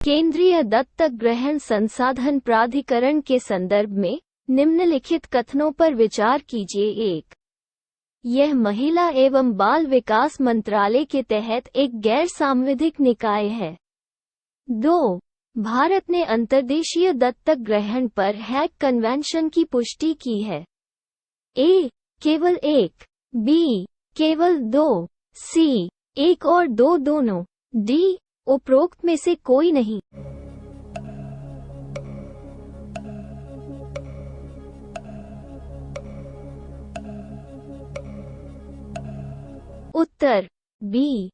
केंद्रीय दत्तक ग्रहण संसाधन प्राधिकरण के संदर्भ में निम्नलिखित कथनों पर विचार कीजिए। 1. यह महिला एवं बाल विकास मंत्रालय के तहत एक गैर सांविधिक निकाय है। 2. भारत ने अंतर्देशीय दत्तक ग्रहण पर हैग कन्वेंशन की पुष्टि की है। ए. केवल 1, बी. केवल 2, सी. 1 और 2 दोनों, डी. उपरोक्त में से कोई नहीं। उत्तर बी।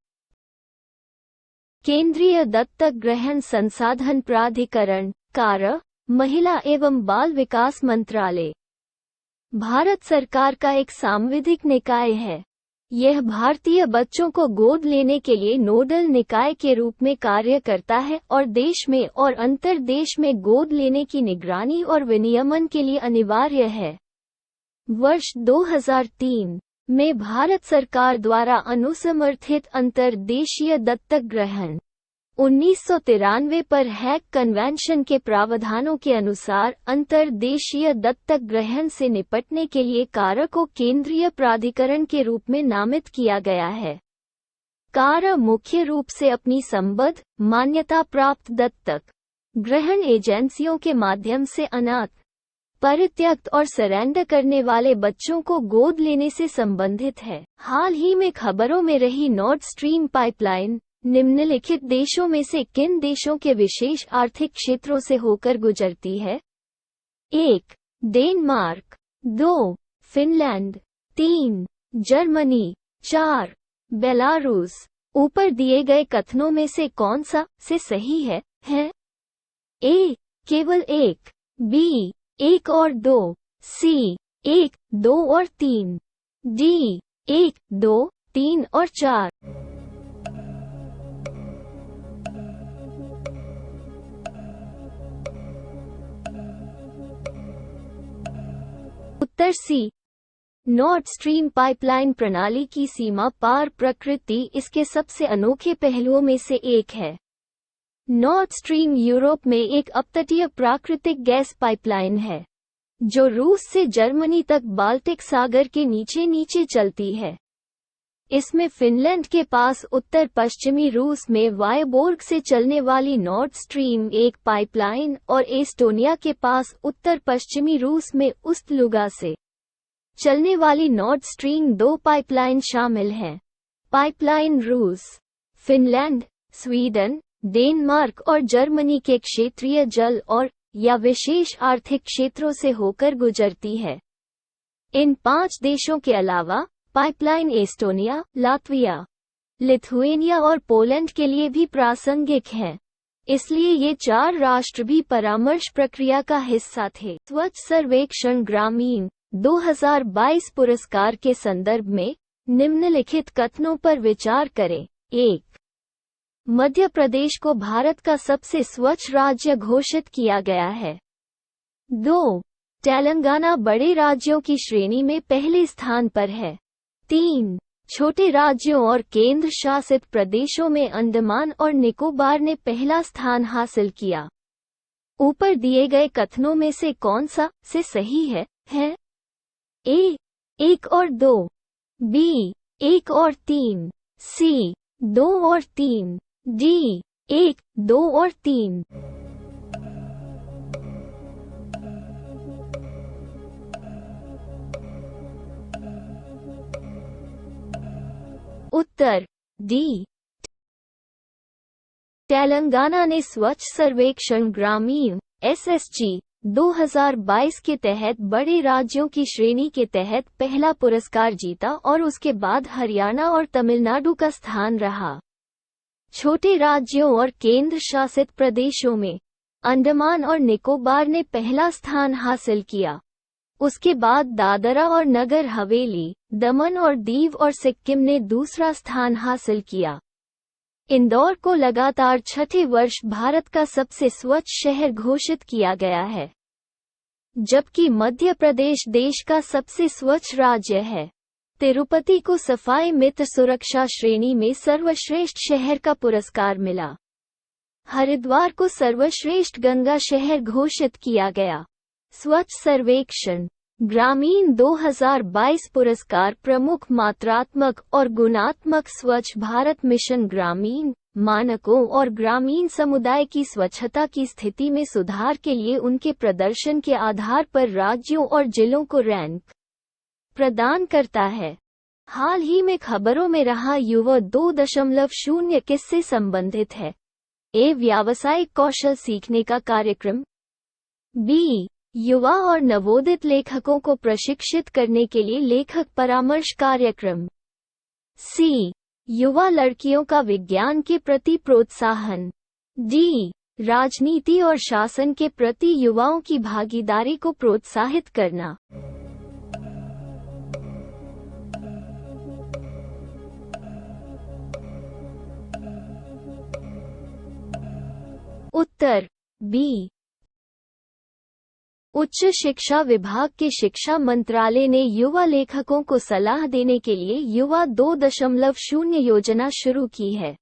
केंद्रीय दत्तक ग्रहण संसाधन प्राधिकरण कार्य महिला एवं बाल विकास मंत्रालय भारत सरकार का एक सांविधिक निकाय है। यह भारतीय बच्चों को गोद लेने के लिए नोडल निकाय के रूप में कार्य करता है और देश में और अंतर्देश में गोद लेने की निगरानी और विनियमन के लिए अनिवार्य है। वर्ष 2003 में भारत सरकार द्वारा अनुसमर्थित अंतर्देशीय दत्तक ग्रहण 1993 पर हैग कन्वेंशन के प्रावधानों के अनुसार अंतर्देशीय दत्तक ग्रहण से निपटने के लिए कार्य को केंद्रीय प्राधिकरण के रूप में नामित किया गया है। कार्य मुख्य रूप से अपनी संबद्ध मान्यता प्राप्त दत्तक ग्रहण एजेंसियों के माध्यम से अनाथ, परित्यक्त और सरेंडर करने वाले बच्चों को गोद लेने से संबंधित है। हाल ही में खबरों में रही नॉर्थ स्ट्रीम पाइपलाइन निम्नलिखित देशों में से किन देशों के विशेष आर्थिक क्षेत्रों से होकर गुजरती है? 1. डेनमार्क, 2. फिनलैंड, 3. जर्मनी, 4. बेलारूस। ऊपर दिए गए कथनों में से कौन सा से सही है? ए. केवल 1, बी. 1 और 2, सी. 1, 2 और 3, डी. 1, 2, 3 और 4। उत्तर सी। नॉर्थ स्ट्रीम पाइपलाइन प्रणाली की सीमा पार प्रकृति इसके सबसे अनोखे पहलुओं में से एक है। नॉर्थ स्ट्रीम यूरोप में एक अपतटीय प्राकृतिक गैस पाइपलाइन है जो रूस से जर्मनी तक बाल्टिक सागर के नीचे नीचे चलती है। इसमें फिनलैंड के पास उत्तर पश्चिमी रूस में वायबोर्ग से चलने वाली नॉर्थ स्ट्रीम 1 पाइपलाइन और एस्टोनिया के पास उत्तर पश्चिमी रूस में उस्ट-लुगा से चलने वाली नॉर्थ स्ट्रीम 2 पाइपलाइन शामिल हैं। पाइपलाइन रूस, फिनलैंड, स्वीडन, डेनमार्क और जर्मनी के क्षेत्रीय जल और या विशेष आर्थिक क्षेत्रों से होकर गुजरती है। इन 5 देशों के अलावा पाइपलाइन एस्टोनिया, लात्विया, लिथुएनिया और पोलैंड के लिए भी प्रासंगिक है। इसलिए ये 4 राष्ट्र भी परामर्श प्रक्रिया का हिस्सा थे। स्वच्छ सर्वेक्षण ग्रामीण 2022 पुरस्कार के संदर्भ में निम्नलिखित कथनों पर विचार करें। 1. मध्य प्रदेश को भारत का सबसे स्वच्छ राज्य घोषित किया गया है। 2. तेलंगाना बड़े राज्यों की श्रेणी में पहले स्थान पर है। 3. छोटे राज्यों और केंद्र शासित प्रदेशों में अंडमान और निकोबार ने पहला स्थान हासिल किया। ऊपर दिए गए कथनों में से कौन सा से सही है? ए. 1 और 2, बी. 1 और 3, सी. 2 और 3, डी. 1, 2 और 3। उत्तर डी। तेलंगाना ने स्वच्छ सर्वेक्षण ग्रामीण SSG 2022 के तहत बड़े राज्यों की श्रेणी के तहत पहला पुरस्कार जीता और उसके बाद हरियाणा और तमिलनाडु का स्थान रहा। छोटे राज्यों और केंद्र शासित प्रदेशों में अंडमान और निकोबार ने पहला स्थान हासिल किया। उसके बाद दादरा और नगर हवेली, दमन और दीव और सिक्किम ने दूसरा स्थान हासिल किया। इंदौर को लगातार छठे वर्ष भारत का सबसे स्वच्छ शहर घोषित किया गया है, जबकि मध्य प्रदेश देश का सबसे स्वच्छ राज्य है। तिरुपति को सफाई मित्र सुरक्षा श्रेणी में सर्वश्रेष्ठ शहर का पुरस्कार मिला। हरिद्वार को सर्वश्रेष्ठ गंगा शहर घोषित किया गया। स्वच्छ सर्वेक्षण ग्रामीण 2022 पुरस्कार प्रमुख मात्रात्मक और गुणात्मक स्वच्छ भारत मिशन ग्रामीण मानकों और ग्रामीण समुदाय की स्वच्छता की स्थिति में सुधार के लिए उनके प्रदर्शन के आधार पर राज्यों और जिलों को रैंक प्रदान करता है। हाल ही में खबरों में रहा युवा 2.0 किससे संबंधित है? ए. व्यावसायिक कौशल सीखने का कार्यक्रम। बी. युवा और नवोदित लेखकों को प्रशिक्षित करने के लिए लेखक परामर्श कार्यक्रम। सी. युवा लड़कियों का विज्ञान के प्रति प्रोत्साहन। डी. राजनीति और शासन के प्रति युवाओं की भागीदारी को प्रोत्साहित करना। उत्तर बी। उच्च शिक्षा विभाग के शिक्षा मंत्रालय ने युवा लेखकों को सलाह देने के लिए युवा 2.0 योजना शुरू की है।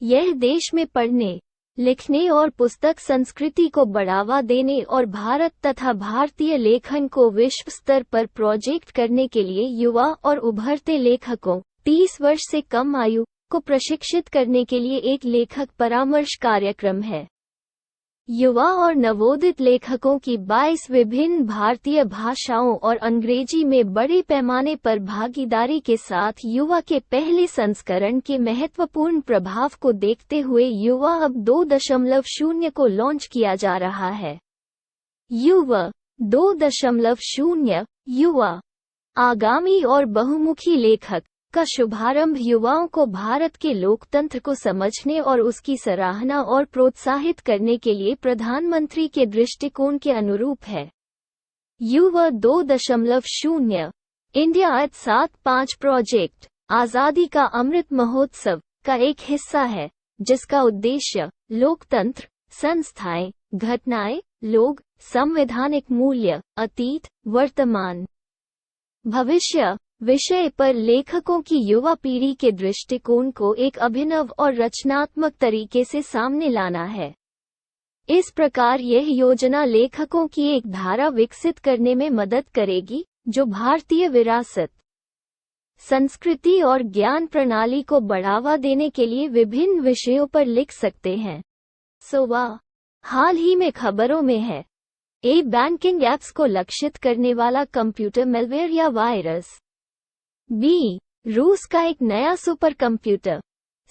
यह देश में पढ़ने, लिखने और पुस्तक संस्कृति को बढ़ावा देने और भारत तथा भारतीय लेखन को विश्व स्तर पर प्रोजेक्ट करने के लिए युवा और उभरते लेखकों 30 वर्ष से कम आयु को प्रशिक्षित करने के लिए एक लेखक परामर्श कार्यक्रम है। युवा और नवोदित लेखकों की 22 विभिन्न भारतीय भाषाओं और अंग्रेजी में बड़े पैमाने पर भागीदारी के साथ युवा के पहले संस्करण के महत्वपूर्ण प्रभाव को देखते हुए युवा अब 2.0 को लॉन्च किया जा रहा है। युवा 2.0 युवा आगामी और बहुमुखी लेखक का शुभारंभ युवाओं को भारत के लोकतंत्र को समझने और उसकी सराहना और प्रोत्साहित करने के लिए प्रधानमंत्री के दृष्टिकोण के अनुरूप है। युवा 2.0 इंडिया एट 7-5 प्रोजेक्ट आज़ादी का अमृत महोत्सव का एक हिस्सा है, जिसका उद्देश्य लोकतंत्र, संस्थाएं, घटनाएं, लोग, संवैधानिक मूल्य, अतीत, वर्तमान, भविष्य विषय पर लेखकों की युवा पीढ़ी के दृष्टिकोण को एक अभिनव और रचनात्मक तरीके से सामने लाना है। इस प्रकार यह योजना लेखकों की एक धारा विकसित करने में मदद करेगी, जो भारतीय विरासत, संस्कृति और ज्ञान प्रणाली को बढ़ावा देने के लिए विभिन्न विषयों पर लिख सकते हैं। हाल ही में खबरों में है। ए. बैंकिंग ऐप्स को लक्षित करने वाला कंप्यूटर मैलवेयर या वायरस। बी. रूस का एक नया सुपर कंप्यूटर।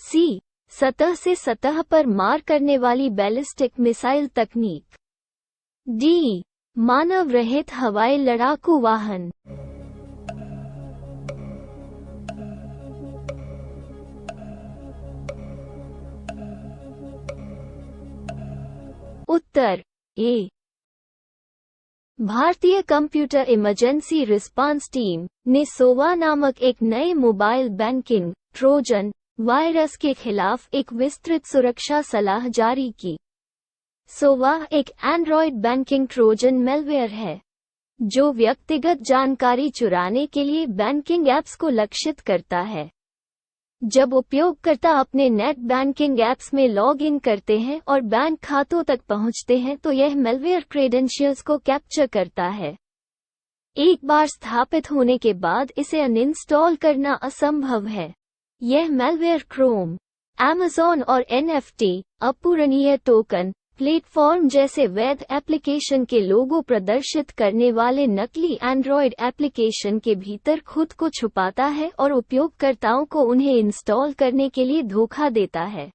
सी. सतह से सतह पर मार करने वाली बैलिस्टिक मिसाइल तकनीक। डी. मानव रहित हवाई लड़ाकू वाहन। उत्तर ए। भारतीय कंप्यूटर इमरजेंसी रिस्पांस टीम ने सोवा नामक एक नए मोबाइल बैंकिंग ट्रोजन वायरस के खिलाफ एक विस्तृत सुरक्षा सलाह जारी की। सोवा एक एंड्रॉयड बैंकिंग ट्रोजन मैलवेयर है, जो व्यक्तिगत जानकारी चुराने के लिए बैंकिंग ऐप्स को लक्षित करता है। जब उपयोगकर्ता अपने नेट बैंकिंग ऐप्स में लॉग इन करते हैं और बैंक खातों तक पहुंचते हैं तो यह मैलवेयर क्रेडेंशियल्स को कैप्चर करता है। एक बार स्थापित होने के बाद इसे अनइंस्टॉल करना असंभव है। यह मैलवेयर क्रोम, Amazon और NFT अपूरणीय टोकन प्लेटफॉर्म जैसे वैध एप्लीकेशन के लोगो प्रदर्शित करने वाले नकली एंड्रॉयड एप्लीकेशन के भीतर खुद को छुपाता है और उपयोगकर्ताओं को उन्हें इंस्टॉल करने के लिए धोखा देता है।